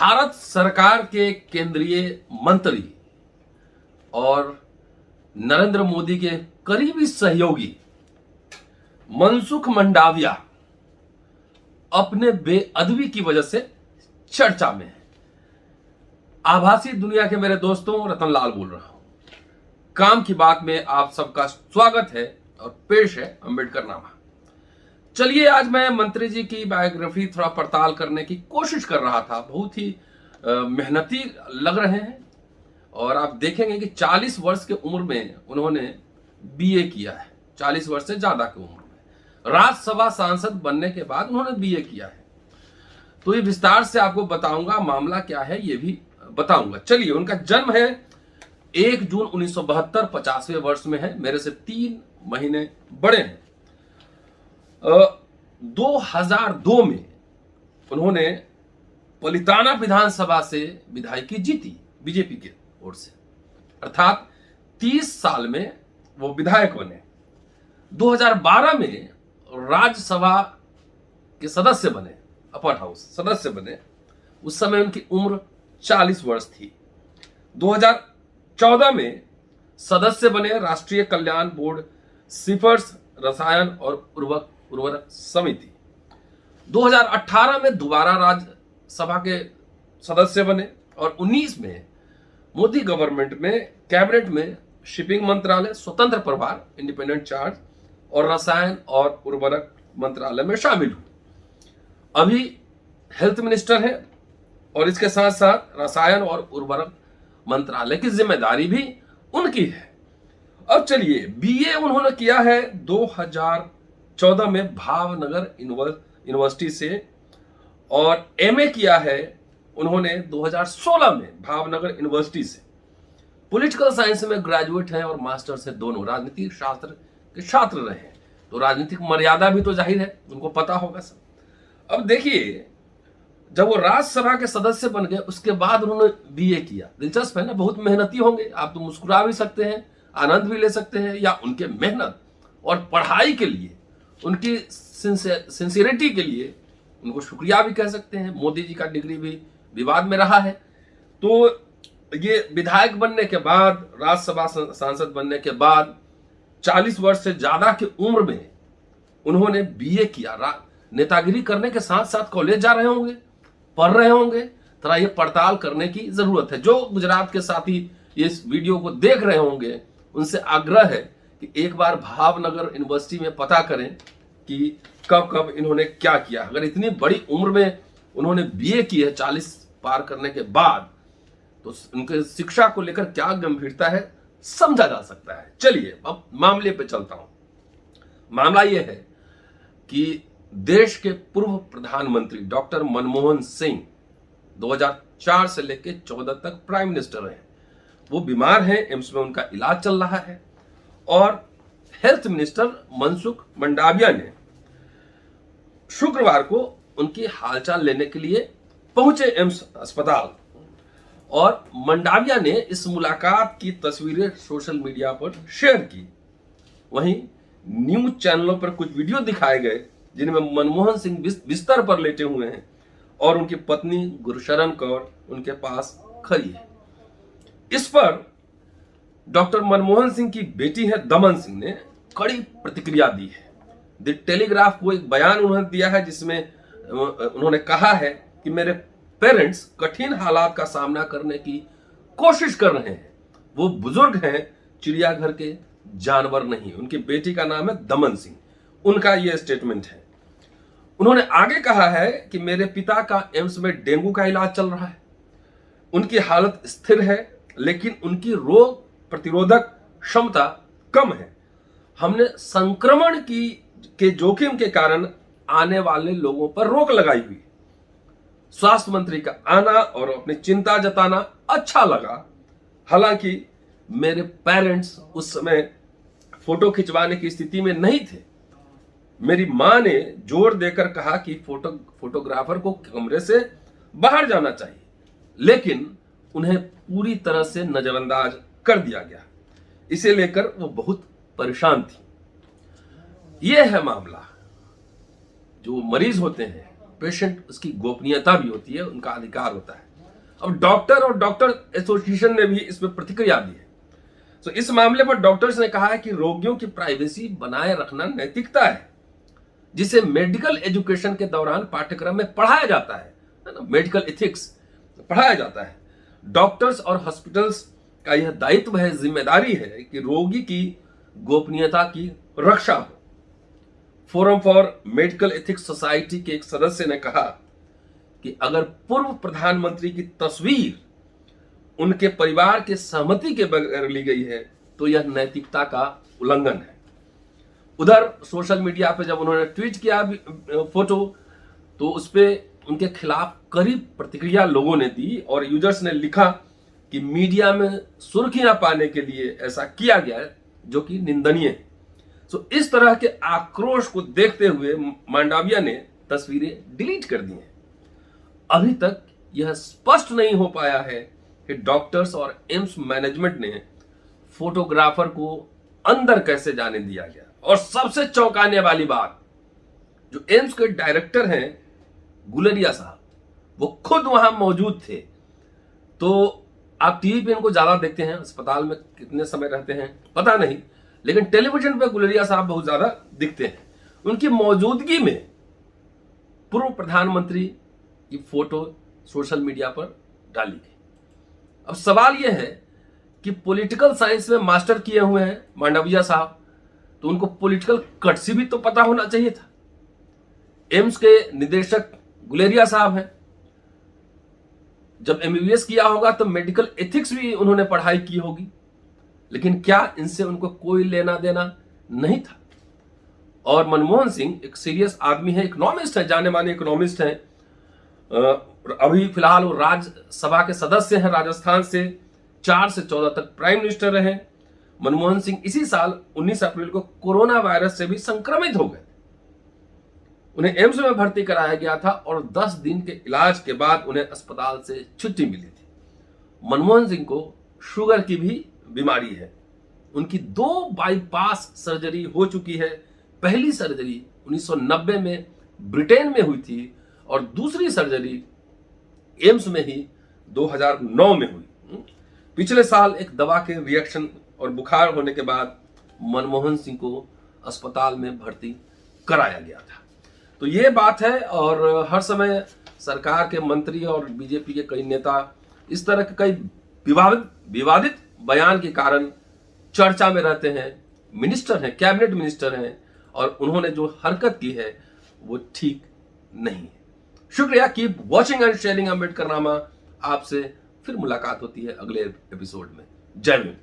भारत सरकार के केंद्रीय मंत्री और नरेंद्र मोदी के करीबी सहयोगी मनसुख मंडाविया अपने बेअदबी की वजह से चर्चा में है। आभासी दुनिया के मेरे दोस्तों, रतन लाल बोल रहा हूं। काम की बात में आप सबका स्वागत है और पेश है अंबेडकर नामा। चलिए, आज मैं मंत्री जी की बायोग्राफी थोड़ा पड़ताल करने की कोशिश कर रहा था। बहुत ही मेहनती लग रहे हैं और आप देखेंगे कि 40 वर्ष की उम्र में उन्होंने बीए किया है। 40 वर्ष से ज्यादा की उम्र में राज्यसभा सांसद बनने के बाद उन्होंने बीए किया है। तो ये विस्तार से आपको बताऊंगा, मामला क्या है ये भी बताऊंगा। चलिए, उनका जन्म है 1 जून 1972, 50वें वर्ष में है, मेरे से 3 महीने बड़े हैं। 2002 में उन्होंने पलिताना विधानसभा से विधायकी जीती बीजेपी के ओर से, अर्थात 30 साल में वो विधायक बने। 2012 में राज्यसभा के सदस्य बने, अपर हाउस सदस्य बने। उस समय उनकी उम्र 40 वर्ष थी। 2014 में सदस्य बने राष्ट्रीय कल्याण बोर्ड, सिफर्स रसायन और उर्वरक समिति। 2018 में दोबारा राज्यसभा के सदस्य बने और 19 में मोदी गवर्नमेंट में कैबिनेट में शिपिंग मंत्रालय, स्वतंत्र प्रभार, इंडिपेंडेंट चार्ज और रसायन और उर्वरक मंत्रालय में शामिल हुए। अभी हेल्थ मिनिस्टर है और इसके साथ साथ रसायन और उर्वरक मंत्रालय की जिम्मेदारी भी उनकी है। अब चलिए, बीए उन्होंने किया है 2014 में भावनगर यूनिवर्सिटी से और एमए किया है उन्होंने 2016 में भावनगर यूनिवर्सिटी से। पॉलिटिकल साइंस में ग्रेजुएट हैं और मास्टर्स है दोनों। राजनीतिक शास्त्र के छात्र रहे हैं, तो राजनीतिक मर्यादा भी तो जाहिर है उनको पता होगा सब। अब देखिए, जब वो राज्यसभा के सदस्य बन गए उसके बाद उन्होंने बीए किया। दिलचस्प है ना, बहुत मेहनती होंगे। आप तो मुस्कुरा भी सकते हैं, आनंद भी ले सकते हैं, या उनके मेहनत और पढ़ाई के लिए, उनकी सिंसियरिटी के लिए उनको शुक्रिया भी कह सकते हैं। मोदी जी का डिग्री भी विवाद में रहा है। तो ये विधायक बनने के बाद, राज्यसभा सांसद बनने के बाद 40 वर्ष से ज्यादा की उम्र में उन्होंने बीए किया। नेतागिरी करने के साथ साथ कॉलेज जा रहे होंगे, पढ़ रहे होंगे। तरह ये पड़ताल करने की जरूरत है। जो गुजरात के साथी इस वीडियो को देख रहे होंगे उनसे आग्रह है कि एक बार भावनगर यूनिवर्सिटी में पता करें कि कब कब इन्होंने क्या किया। अगर इतनी बड़ी उम्र में उन्होंने बीए की है 40 पार करने के बाद, तो उनके शिक्षा को लेकर क्या गंभीरता है समझा जा सकता है। चलिए, अब मामले पे चलता हूं। मामला यह है कि देश के पूर्व प्रधानमंत्री डॉक्टर मनमोहन सिंह 2004 से लेकर 14 तक प्राइम मिनिस्टर रहे। वो बीमार हैं, एम्स में उनका इलाज चल रहा है और हेल्थ मिनिस्टर मनसुख मंडाविया ने शुक्रवार को उनकी हालचाल लेने के लिए पहुंचे एम्स अस्पताल, और मंडाविया ने इस मुलाकात की तस्वीरें सोशल मीडिया पर शेयर की। वहीं न्यूज चैनलों पर कुछ वीडियो दिखाए गए जिनमें मनमोहन सिंह बिस्तर पर लेटे हुए हैं और उनकी पत्नी गुरशरण कौर उनके पास खड़ी है। इस पर डॉक्टर मनमोहन सिंह की बेटी है दमन सिंह ने कड़ी प्रतिक्रिया दी है। द टेलीग्राफ को एक बयान उन्होंने दिया है जिसमें उन्होंने कहा है कि मेरे पेरेंट्स कठिन हालात का सामना करने की कोशिश कर रहे हैं। वो बुजुर्ग हैं, चिड़ियाघर के जानवर नहीं। उनकी बेटी का नाम है दमन सिंह। उनका यह स्टेटमेंट है। उन्होंने आगे कहा है कि मेरे पिता का एम्स में डेंगू का इलाज चल रहा है। उनकी हालत स्थिर है, लेकिन उनकी रोग प्रतिरोधक क्षमता कम है। हमने संक्रमण के जोखिम के कारण आने वाले लोगों पर रोक लगाई हुई। स्वास्थ्य मंत्री का आना और अपनी चिंता जताना अच्छा लगा। हालांकि मेरे पेरेंट्स उस समय फोटो खिंचवाने की स्थिति में नहीं थे। मेरी मां ने जोर देकर कहा कि फोटोग्राफर को कमरे से बाहर जाना चाहिए, लेकिन उन्हें पूरी तरह से नजरअंदाज कर दिया गया। इसे लेकर वो बहुत परेशान थी। यह है मामला। जो मरीज होते हैं, पेशेंट, उसकी गोपनीयता भी होती है, उनका अधिकार होता है। अब डॉक्टर और डॉक्टर एसोसिएशन ने भी इसमें प्रतिक्रिया दी है। तो इस मामले पर डॉक्टर्स ने कहा है कि रोगियों की प्राइवेसी बनाए रखना नैतिकता है, जिसे मेडिकल एजुकेशन के दौरान पाठ्यक्रम में पढ़ाया जाता है ना, मेडिकल एथिक्स पढ़ाया जाता है। डॉक्टर्स और हॉस्पिटल्स का यह दायित्व है, जिम्मेदारी है कि रोगी की गोपनीयता की रक्षा हो। Forum for medical ethics society के एक सदस्य ने कहा कि अगर पूर्व प्रधानमंत्री की तस्वीर उनके परिवार के सहमति के बगैर ली गई है तो यह नैतिकता का उल्लंघन है। उधर सोशल मीडिया पे जब उन्होंने ट्वीट किया फोटो, तो उस पर उनके खिलाफ कड़ी प्रतिक्रिया लोगों ने दी और यूजर्स ने लिखा कि मीडिया में सुर्खियां पाने के लिए ऐसा किया गया है, जो कि निंदनीय है। तो इस तरह के आक्रोश को देखते हुए मांडविया ने तस्वीरें डिलीट कर दी हैं। अभी तक यह स्पष्ट नहीं हो पाया है कि डॉक्टर्स और एम्स मैनेजमेंट ने फोटोग्राफर को अंदर कैसे जाने दिया गया। और सबसे चौंकाने वाली बात, जो एम्स के डायरेक्टर हैं गुलेरिया साहब, वो खुद वहां मौजूद थे। तो आप टीवी पे इनको ज्यादा देखते हैं, अस्पताल में कितने समय रहते हैं पता नहीं, लेकिन टेलीविजन पे गुलेरिया साहब बहुत ज्यादा दिखते हैं। उनकी मौजूदगी में पूर्व प्रधानमंत्री की फोटो सोशल मीडिया पर डाली गई। अब सवाल यह है कि पॉलिटिकल साइंस में मास्टर किए हुए हैं मांडविया साहब, तो उनको पॉलिटिकल कटसी भी तो पता होना चाहिए था। एम्स के निदेशक गुलेरिया साहब हैं, जब एमबीबीएस किया होगा तो मेडिकल एथिक्स भी उन्होंने पढ़ाई की होगी, लेकिन क्या इनसे उनको कोई लेना देना नहीं था। और मनमोहन सिंह एक सीरियस आदमी है, इकोनॉमिस्ट है, जाने माने इकोनॉमिस्ट हैं। अभी फिलहाल वो राज्यसभा के सदस्य हैं, राजस्थान से 4 से 14 तक प्राइम मिनिस्टर रहे। मनमोहन सिंह इसी साल 19 अप्रैल को कोरोना वायरस से भी संक्रमित हो गए। उन्हें एम्स में भर्ती कराया गया था और 10 दिन के इलाज के बाद उन्हें अस्पताल से छुट्टी मिली थी। मनमोहन सिंह को शुगर की भी बीमारी है। उनकी 2 बाईपास सर्जरी हो चुकी है। पहली सर्जरी 1990 में ब्रिटेन में हुई थी और दूसरी सर्जरी एम्स में ही 2009 में हुई। पिछले साल एक दवा के रिएक्शन और बुखार होने के बाद मनमोहन सिंह को अस्पताल में भर्ती कराया गया था। तो ये बात है। और हर समय सरकार के मंत्री और बीजेपी के कई नेता इस तरह के कई विवादित बयान के कारण चर्चा में रहते हैं। मिनिस्टर हैं, कैबिनेट मिनिस्टर हैं, और उन्होंने जो हरकत की है वो ठीक नहीं है। शुक्रिया। Keep watching and sharing Ambedkarnama. आपसे फिर मुलाकात होती है अगले एपिसोड में। जय हिंद।